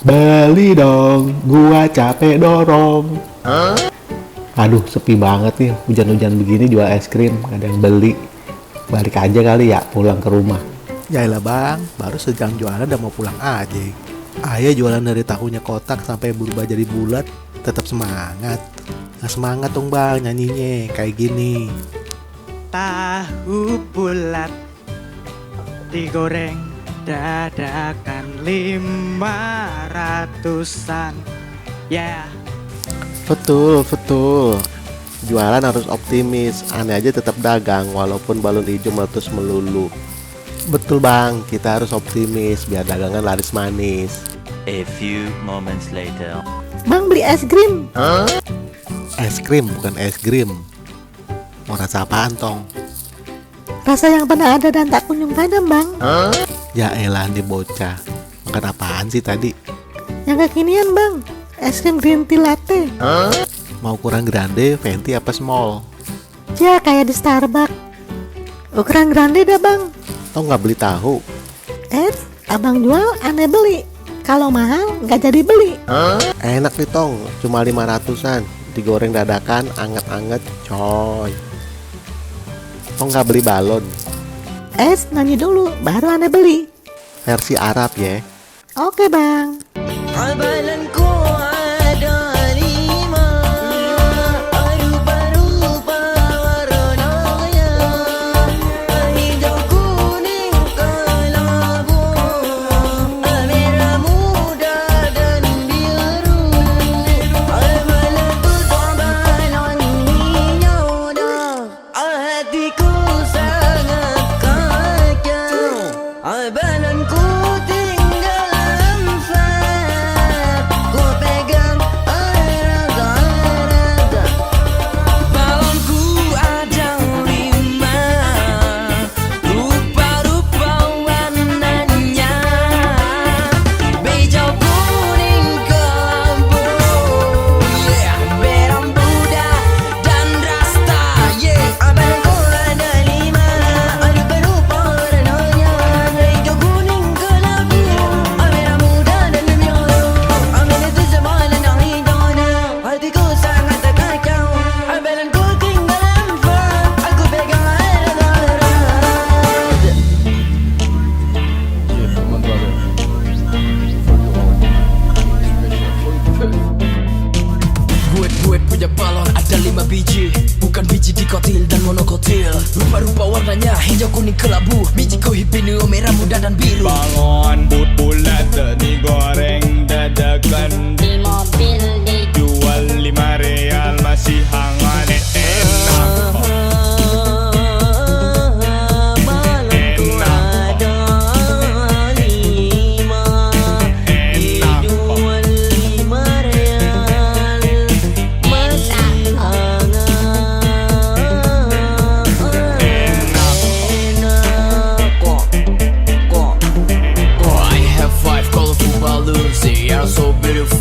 Beli dong, gua capek dorong. Aduh, sepi banget nih, hujan-hujan begini jual es krim, gak ada yang beli. Balik aja kali ya, pulang ke rumah. Yaelah bang, baru sejam jualan udah mau pulang aja. Ayah jualan dari tahunya kotak sampai berubah jadi bulat, tetap semangat. Nah semangat dong bang nyanyinya, kayak gini. Tahu bulat digoreng dadakan 500-an. Ya. Betul. Jualan harus optimis, aneh aja tetap dagang walaupun balon hijau meletus melulu. Betul bang, kita harus optimis biar dagangan laris manis. A few moments later. Bang beli es krim. Es krim bukan es krim. Mau rasa apaan tong? Rasa yang pernah ada dan tak kunjung padam bang. Ya elah nih bocah, makan apaan sih tadi? Yang kekinian bang, es krim green tea latte. Mau kurang grande, venti apa small? Ya kayak di Starbucks. Ukuran grande dah bang. Tong nggak beli tahu? Abang jual aneh beli. Kalau mahal nggak jadi beli. Enak nih tong, cuma 500-an. Digoreng dadakan, anget-anget, coy. Tong nggak beli balon? Nanya dulu, baru aneh beli. Versi Arab ya. Oke bang. Amalanku ada 5, rupa-rupa warnanya, hijau kuning kelabu, merah muda dan biru. Amalanku terbalan hijau dah, hatiku sangat kacau. Amalanku balon ada 5 biji, bukan biji dikotil dan monokotil. Rupa-rupa warnanya hijau kuning kelabu, biji kohipinu merah muda dan biru. Balon bulat digoreng dadakan di mobil dijual 5 real masih hangat enak. Balonku ada 5, dijual 5 real, masih hangat, enak kok. I have 5 colorful balloons, they are so beautiful.